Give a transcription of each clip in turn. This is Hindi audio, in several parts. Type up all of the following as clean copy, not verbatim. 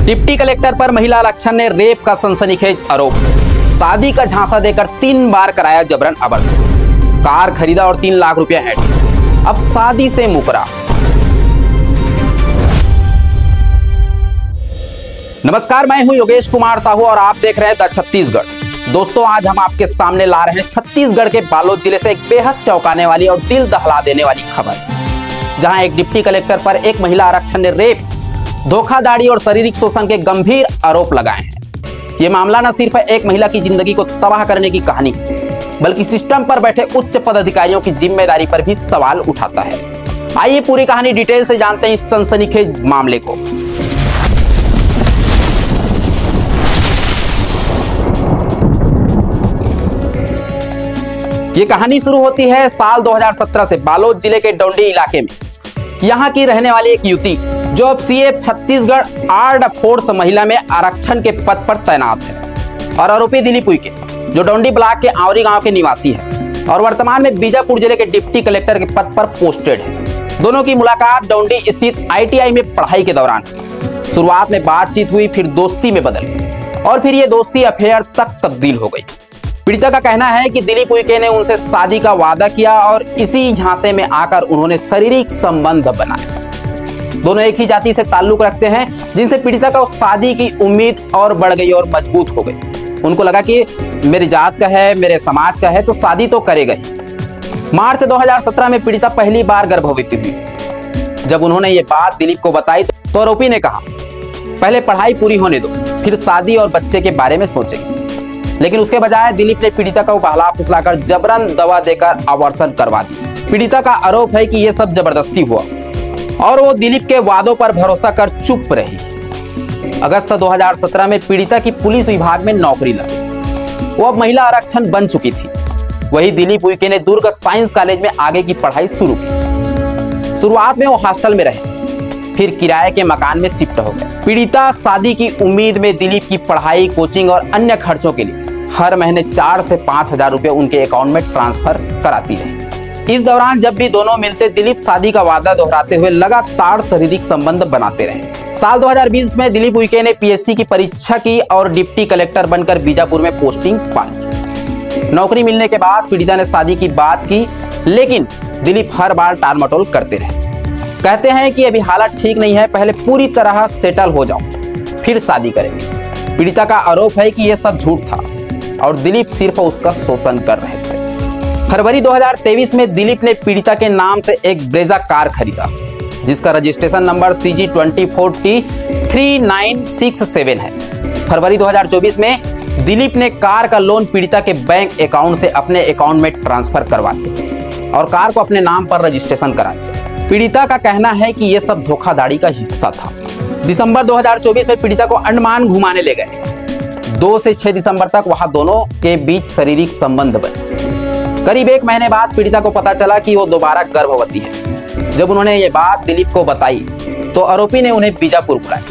डिप्टी कलेक्टर पर महिला आरक्षण ने रेप का सनसनीखेज आरोप। शादी का झांसा देकर 3 बार कराया जबरन अबॉर्शन। कार खरीदा और 3 लाख रुपया ऐंठ, अब शादी से मुकरा। नमस्कार, मैं हूं योगेश कुमार साहू और आप देख रहे हैं द छत्तीसगढ़। दोस्तों, आज हम आपके सामने ला रहे हैं छत्तीसगढ़ के बालोद जिले से एक बेहद चौंकाने वाली और दिल दहला देने वाली खबर, जहां एक डिप्टी कलेक्टर पर एक महिला आरक्षण ने रेप, धोखाधड़ी और शारीरिक शोषण के गंभीर आरोप लगाए हैं। यह मामला न सिर्फ एक महिला की जिंदगी को तबाह करने की कहानी, बल्कि सिस्टम पर बैठे उच्च पदाधिकारियों की जिम्मेदारी पर भी सवाल उठाता है। आइए पूरी कहानी डिटेल से जानते हैं इस सनसनीखेज मामले को। ये कहानी शुरू होती है साल 2017 से बालोद जिले के डोंडी इलाके में। यहाँ की रहने वाली एक युवती जो अब सीएफ छत्तीसगढ़ आर्ड फोर्स महिला में आरक्षण के पद पर तैनात है, और आरोपी दिलीप उइके जो डोंडी ब्लॉक के आंवरी गांव के निवासी है और वर्तमान में बीजापुर जिले के डिप्टी कलेक्टर के पद पर पोस्टेड है। दोनों की मुलाकात डोंडी स्थित ITI में पढ़ाई के दौरान शुरुआत में बातचीत हुई, फिर दोस्ती में बदल गई और फिर ये दोस्ती अफेयर तक तब्दील हो गई। पीड़िता का कहना है कि दिलीप उइके ने उनसे शादी का वादा किया और इसी झांसे में आकर उन्होंने शारीरिक संबंध बनाए। दोनों एक ही जाति से ताल्लुक रखते हैं, जिनसे पीड़िता का शादी की उम्मीद और बढ़ गई और मजबूत हो गई। उनको लगा कि मेरी जात का है, मेरे समाज का है, तो शादी तो करेगा ही। मार्च 2017 में पीड़िता पहली बार गर्भवती हुई। जब उन्होंने ये बात दिलीप को बताई तो आरोपी ने कहा, पहले पढ़ाई पूरी होने दो, फिर शादी और बच्चे के बारे में सोचेंगे। लेकिन उसके बजाय दिलीप ने पीड़िता को बहला फुसलाकर जबरन दवा देकर अबॉर्शन करवा दी। पीड़िता का आरोप है कि यह सब जबरदस्ती हुआ और वो दिलीप के वादों पर भरोसा कर चुप रही। अगस्त 2017 में पीड़िता की पुलिस विभाग में नौकरी लगी। वो अब महिला आरक्षण बन चुकी थी। वही दिलीप उइके ने दुर्ग साइंस कॉलेज में आगे की पढ़ाई शुरू की। शुरुआत में वो हॉस्टल में रहे, फिर किराए के मकान में शिफ्ट हो गए। पीड़िता शादी की उम्मीद में दिलीप की पढ़ाई, कोचिंग और अन्य खर्चों के लिए हर महीने 4 से 5 हजार रुपए उनके अकाउंट में ट्रांसफर कराती रही। इस दौरान जब भी दोनों मिलते, दिलीप शादी का वादा दोहराते हुए लगातार शारीरिक संबंध बनाते रहे। साल 2020 में दिलीप उइके ने PSC की परीक्षा की और डिप्टी कलेक्टर बनकर बीजापुर में पोस्टिंग पा ली। नौकरी मिलने के बाद पीड़िता ने शादी की बात की, लेकिन दिलीप हर बार टालमटोल करते रहे। कहते हैं कि अभी हालत ठीक नहीं है, पहले पूरी तरह सेटल हो जाओ, फिर शादी करेंगे। पीड़िता का आरोप है कि यह सब झूठ था और दिलीप सिर्फ उसका शोषण कर रहे थे। फरवरी 2023 में दिलीप ने पीड़िता के नाम से एक ब्रेजा कार खरीदा, जिसका रजिस्ट्रेशन नंबर CG24T3967 है। फरवरी 2024 में दिलीप ने कार का लोन पीड़िता के बैंक अकाउंट से अपने अकाउंट में ट्रांसफर करवा दिया और कार को अपने नाम पर रजिस्ट्रेशन करा दिया। पीड़िता का कहना है कि यह सब धोखाधड़ी का हिस्सा था। दिसंबर 2024 में पीड़िता को अंडमान घुमाने ले गए। 2 से 6 दिसंबर तक वहां दोनों के बीच शारीरिक संबंध बने। करीब 1 महीने बाद पीड़िता को पता चला कि वो दोबारा गर्भवती है। जब उन्होंने ये बात दिलीप को बताई तो आरोपी ने उन्हें बीजापुर बुलाया।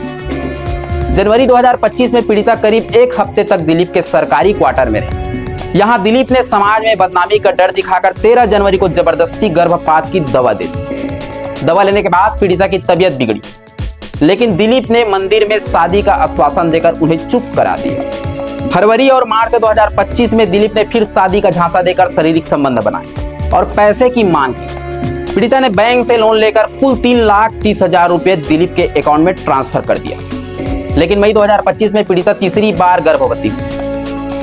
जनवरी 2025 में पीड़िता करीब 1 हफ्ते तक दिलीप के सरकारी क्वार्टर में रही। यहाँ दिलीप ने समाज में बदनामी का डर दिखाकर 13 जनवरी को जबरदस्ती गर्भपात की दवा दे दी। दवा लेने के बाद पीड़िता की तबीयत बिगड़ी, लेकिन दिलीप ने मंदिर में शादी का आश्वासन देकर उन्हें चुप करा दिया। फरवरी और मार्च 2025 में दिलीप ने फिर शादी का झांसा देकर शारीरिक संबंध बनाए और पैसे की मांग की। पीड़िता ने बैंक से लोन लेकर कुल 3,30,000 रुपए दिलीप के अकाउंट में ट्रांसफर कर दिया। लेकिन मई 2025 में पीड़िता तीसरी बार गर्भवती हुई।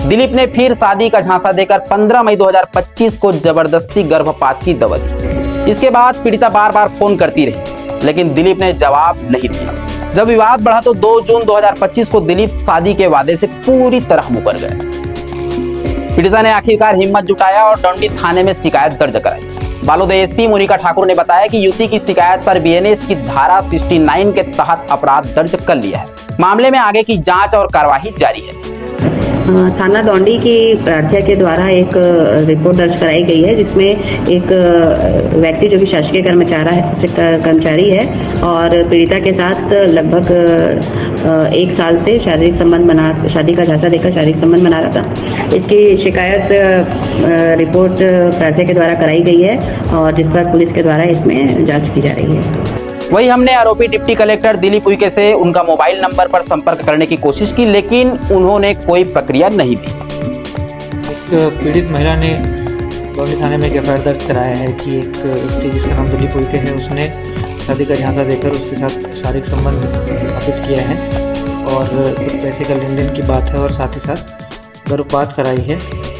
दिलीप ने फिर शादी का झांसा देकर 15 मई 2025 को जबरदस्ती गर्भपात की दवा दी। इसके बाद पीड़िता बार बार फोन करती रही, लेकिन दिलीप ने जवाब नहीं दिया। जब विवाद बढ़ा तो 2 जून 2025 को दिलीप शादी के वादे से पूरी तरह मुकर गए। पीड़िता ने आखिरकार हिम्मत जुटाया और डोंडी थाने में शिकायत दर्ज कराई। बालोद ASP मोनिका ठाकुर ने बताया कि युवती की शिकायत पर BNS की धारा 69 के तहत अपराध दर्ज कर लिया है। मामले में आगे की जांच और कार्यवाही जारी है। थाना डोंडी की प्रार्थना के द्वारा एक रिपोर्ट दर्ज कराई गई है, जिसमें एक व्यक्ति जो कि शासकीय कर्मचारी है और पीड़िता के साथ लगभग 1 साल से शादी का झांसा देकर शारीरिक संबंध बना रहा था। इसकी शिकायत रिपोर्ट प्रार्थना के द्वारा कराई गई है और जिस पर पुलिस के द्वारा इसमें जांच की जा रही है। वही हमने आरोपी डिप्टी कलेक्टर दिलीप उइके से उनका मोबाइल नंबर पर संपर्क करने की कोशिश की, लेकिन उन्होंने कोई प्रक्रिया नहीं दी। एक पीड़ित महिला ने डोंडी थाने में एफआईआर दर्ज कराया है कि एक व्यक्ति जिसका नाम दिलीप उइके है, उसने शादी का झांसा देकर उसके साथ शारीरिक संबंध स्थापित किया है और कुछ पैसे का लेन देन की बात है और साथ ही साथ गर्भपात कराई है,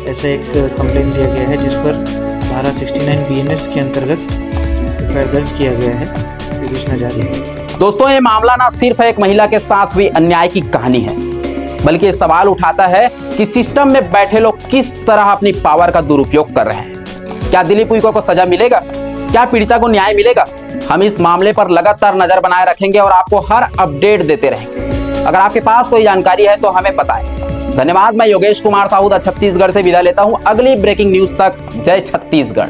ऐसा एक कंप्लेंट दिया गया है जिस पर धारा 69 BNS के अंतर्गत एफआईआर दर्ज किया गया है, विवेचना जारी है। दोस्तों, ये मामला ना सिर्फ एक महिला के साथ हुई अन्याय की कहानी है, बल्कि ये सवाल उठाता है कि सिस्टम में बैठे लोग किस तरह अपनी पावर का दुरुपयोग कर रहे हैं। क्या दिलीप उइके को सजा मिलेगा? क्या पीड़िता को न्याय मिलेगा? हम इस मामले पर लगातार नजर बनाए रखेंगे और आपको हर अपडेट देते रहेंगे। अगर आपके पास कोई जानकारी है तो हमें बताएं। धन्यवाद। मैं योगेश कुमार साहू छत्तीसगढ़ से विदा लेता हूं। अगली ब्रेकिंग न्यूज तक जय छत्तीसगढ़।